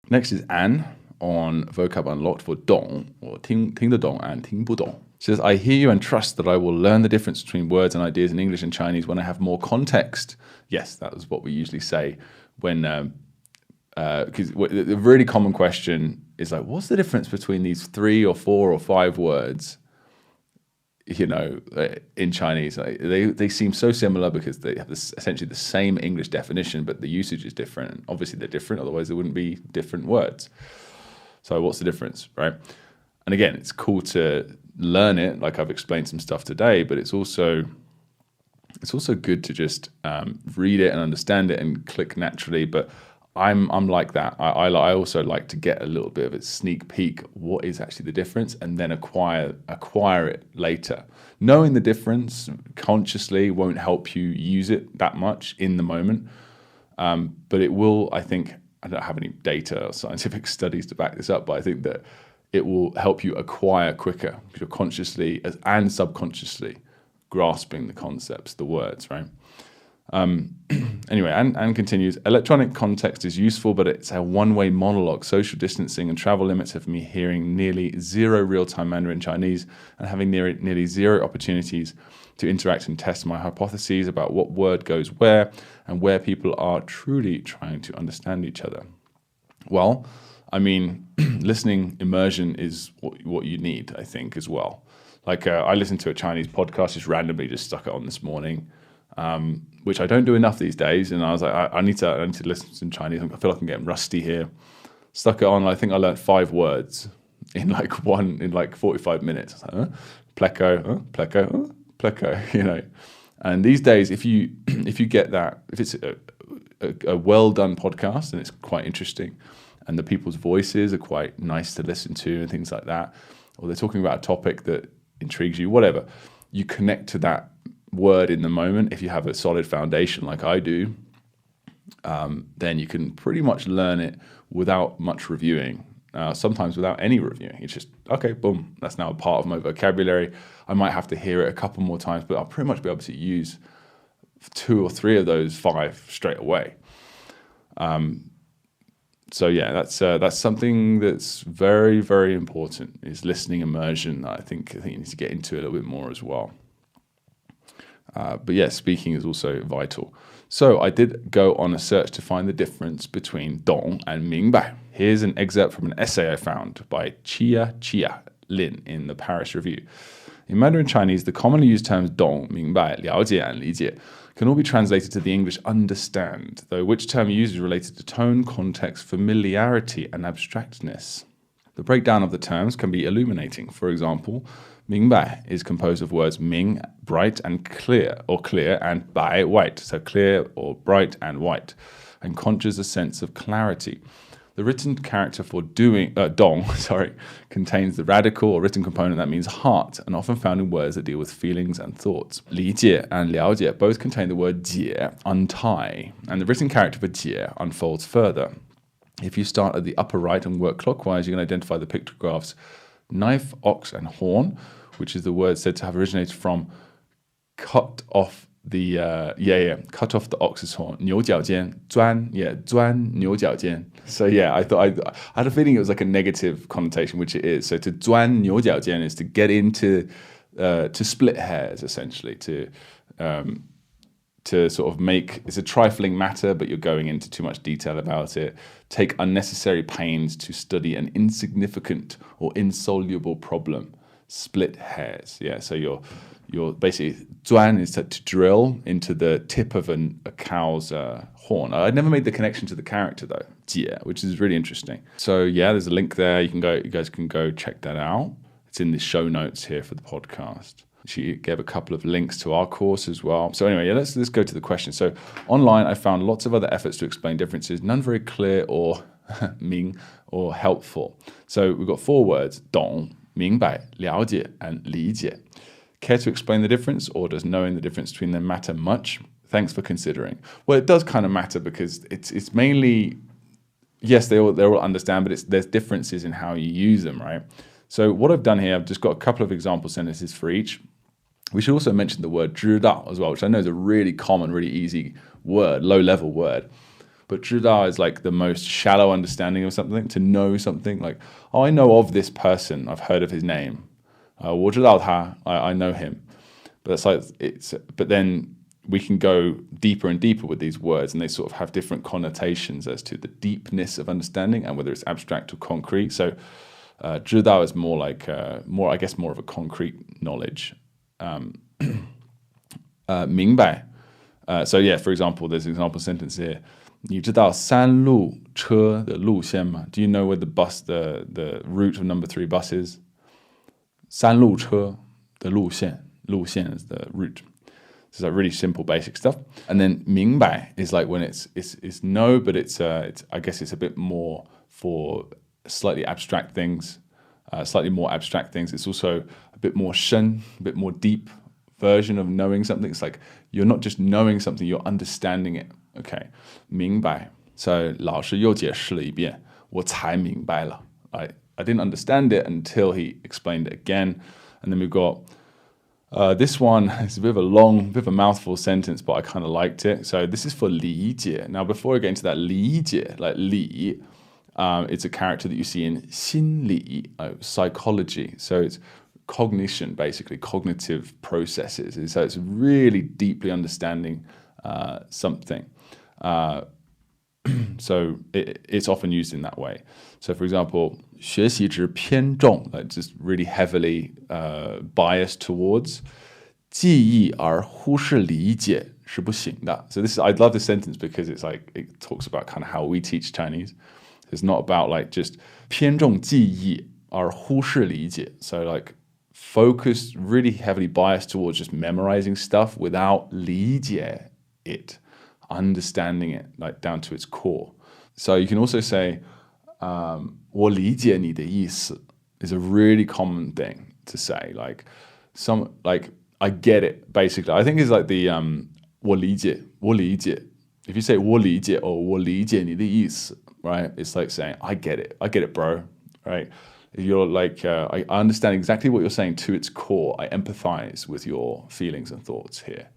Next is An on vocab unlocked for dǒng, or 听得懂 and 听不懂. She says, I hear you and trust that I will learn the difference between words and ideas in English and Chinese when I have more context. Yes, that was what we usually say when, because the really common question is like, what's the difference between these 3 or 4 or 5 words, you know, in Chinese? They seem so similar because they have essentially the same English definition, but the usage is different. And obviously they're different, otherwise there wouldn't be different words. So what's the difference, right? And again, it's cool to learn it, like I've explained some stuff today, but it's also good to just read it and understand it and click naturally. But I'm like that. I also like to get a little bit of a sneak peek. What is actually the difference, and then acquire it later. Knowing the difference consciously won't help you use it that much in the moment, but it will. I think I don't have any data or scientific studies to back this up, but I think that it will help you acquire quicker because you're consciously and subconsciously grasping the concepts, the words, right? Anyway, Anne continues, electronic context is useful, but it's a one-way monologue. Social distancing and travel limits have me hearing nearly 0 real-time Mandarin Chinese and having nearly 0 opportunities to interact and test my hypotheses about what word goes where and where people are truly trying to understand each other. Well, I mean, listening immersion is what you need, I think, as well. Like I listened to a Chinese podcast, just randomly just stuck it on this morning, which I don't do enough these days. And I was like, I need to listen to some Chinese. I feel like I'm getting rusty here. Stuck it on. I think I learned 5 words in like 45 minutes. I was like, pleco, pleco, pleco, you know. And these days, if you get that, if it's a well done podcast and it's quite interesting, and the people's voices are quite nice to listen to and things like that, or they're talking about a topic that intrigues you, whatever, you connect to that word in the moment. If you have a solid foundation like I do, then you can pretty much learn it without much reviewing, sometimes without any reviewing. It's just, okay, boom, that's now a part of my vocabulary. I might have to hear it a couple more times, but I'll pretty much be able to use 2 or 3 of those 5 straight away. So yeah, that's something that's very, very important, is listening immersion. I think you need to get into it a little bit more as well. But yeah, speaking is also vital. So I did go on a search to find the difference between dǒng and míngbai. Here's an excerpt from an essay I found by Chia Lin in the Paris Review. In Mandarin Chinese, the commonly used terms dǒng, míngbai, liǎojiě, and lǐjiě can all be translated to the English understand, though which term you use is related to tone, context, familiarity, and abstractness. The breakdown of the terms can be illuminating. For example, míngbai is composed of words ming, bright, and clear, or clear, and bai, white, so clear or bright and white, and conjures a sense of clarity. The written character for dǒng, contains the radical or written component that means heart, and often found in words that deal with feelings and thoughts. Lǐjiě and liǎojiě both contain the word jiē, untie, and the written character for jiē unfolds further. If you start at the upper right and work clockwise, you can identify the pictographs knife, ox, and horn, which is the word said to have originated from cut off the ox's horn. 牛角尖, 钻牛角尖. So yeah, I had a feeling it was like a negative connotation, which it is. So to 钻牛角尖is to get into, to split hairs, essentially, to sort of make, it's a trifling matter, but you're going into too much detail about it. Take unnecessary pains to study an insignificant or insoluble problem. Split hairs. Yeah, so you're basically, 钻 is to drill into the tip of a cow's horn. I'd never made the connection to the character though, jiē, which is really interesting. So yeah, there's a link there. You guys can go check that out. It's in the show notes here for the podcast. She gave a couple of links to our course as well. So anyway, yeah, let's go to the question. So online, I found lots of other efforts to explain differences, none very clear or ming or helpful. So we've got 4 words: dǒng, míngbai, liǎojiě, and lǐjiě. Care to explain the difference, or does knowing the difference between them matter much? Thanks for considering. Well, it does kind of matter because it's mainly, yes, they all understand, but there's differences in how you use them, right? So what I've done here, I've just got a couple of example sentences for each. We should also mention the word 知道 as well, which I know is a really common, really easy word, low-level word. But 知道 is like the most shallow understanding of something, to know something. Like, oh, I know of this person, I've heard of his name. 我知道他, I know him. But but then we can go deeper and deeper with these words, and they sort of have different connotations as to the deepness of understanding and whether it's abstract or concrete. So 知道 is more like more of a concrete knowledge. 明白. So yeah, for example, there's an example sentence here. 你知道三路车的路线吗? Do you know where the route of number 3 bus is? 三路车的路线. 路线 is the route. It's like really simple, basic stuff. And then 明白 is like when it's no, but it's I guess it's a bit more for slightly abstract things, slightly more abstract things. It's also a bit more shen, a bit more deep version of knowing something. It's like you're not just knowing something, you're understanding it. Okay, 明白. So 老师又解释了一遍，我才明白了. I didn't understand it until he explained it again. And then we've got this one is a bit of a mouthful sentence, but I kind of liked it. So this is for 理解. Now, before I get into that 理解, like 理, it's a character that you see in 心理, psychology. So it's cognition, basically, cognitive processes. So it's really deeply understanding something. So it's often used in that way. So for example, 学习值偏重, like just really heavily biased towards. 记忆而忽视理解是不行的. So I love this sentence because it's like it talks about kind of how we teach Chinese. It's not about like just 偏重记忆而忽视理解. So like focused, really heavily biased towards just memorizing stuff without 理解 it, understanding it like down to its core. So you can also say 我理解你的意思 is a really common thing to say. Like I get it, basically. I think it's like the 我理解. If you say 我理解 or 我理解你的意思, right? It's like saying I get it, bro, right? You're like, I understand exactly what you're saying to its core. I empathize with your feelings and thoughts here.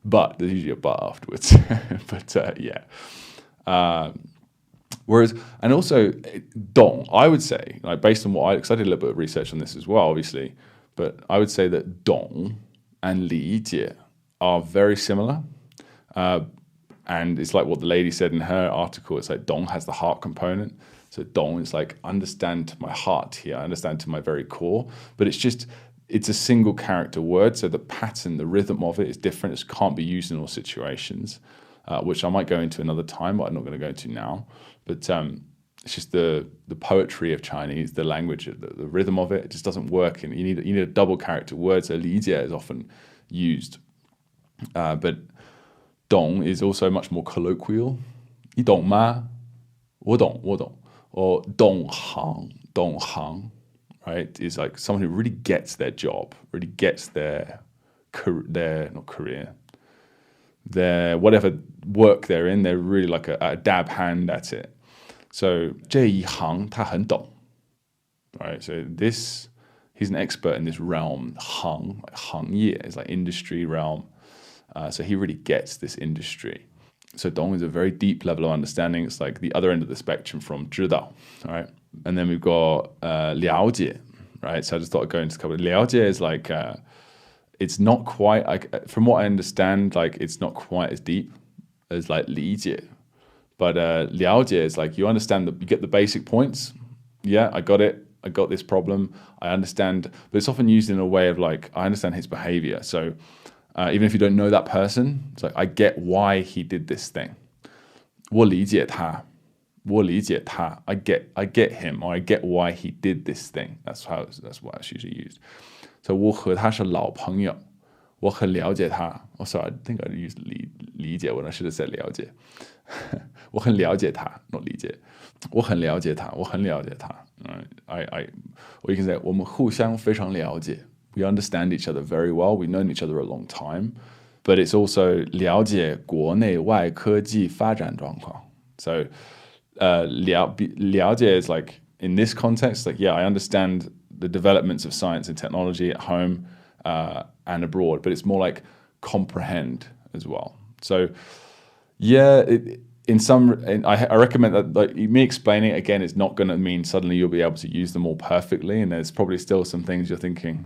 But there's usually a but afterwards. But yeah. Whereas, and also, dǒng, I would say, like based on because I did a little bit of research on this as well, obviously, but I would say that dǒng and 理解 are very similar. And it's like what the lady said in her article. It's like dǒng has the heart component. So dǒng is like understand to my heart here, I understand to my very core. But it's a single character word. So the pattern, the rhythm of it is different. It can't be used in all situations, which I might go into another time, but I'm not going to go into now. But it's just the poetry of Chinese, the language, the rhythm of it. It just doesn't work. And you need a double character word. So 理解 is often used. But dǒng is also much more colloquial. 你懂吗? 我懂. Or 懂行, right? Is like someone who really gets their job, really gets their not career, their whatever work they're in. They're really like a dab hand at it. So 这一行他很懂, right? So he's an expert in this realm. 行业 is like industry realm. So he really gets this industry. So dǒng is a very deep level of understanding. It's like the other end of the spectrum from 知道, right? And then we've got 了解, right? So I just thought I'd go into a couple. 了解 is like it's not quite, from what I understand, like it's not quite as deep as like 理解. But 了解 is like you understand you get the basic points. Yeah, I got it. I got this problem. I understand. But it's often used in a way of like I understand his behavior. So even if you don't know that person, it's like I get why he did this thing. 我理解他. I get him, or I get why he did this thing. That's why it's usually used. So 我和他是老朋友. 我很了解他. Oh, sorry, I think I used 理解 when I should have said 了解. 我很了解他, not 理解. 我很了解他. Or you can say 我们互相非常了解. We understand each other very well. We've known each other a long time. But it's also 了解国内外科技发展状况. So 了解 is like, in this context, like, yeah, I understand the developments of science and technology at home and abroad. But it's more like comprehend as well. So, yeah, I recommend that, like, me explaining it again is not going to mean suddenly you'll be able to use them all perfectly, and there's probably still some things you're thinking,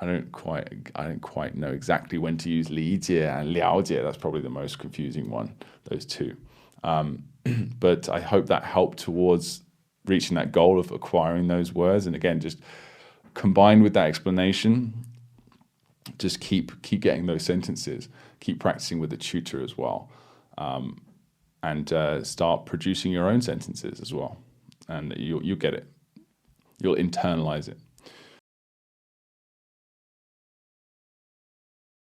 I don't quite know exactly when to use 理解 and 了解. That's probably the most confusing one, those two. But I hope that helped towards reaching that goal of acquiring those words. And again, just combined with that explanation, just keep getting those sentences, keep practicing with the tutor as well, and start producing your own sentences as well. And you'll get it. You'll internalize it.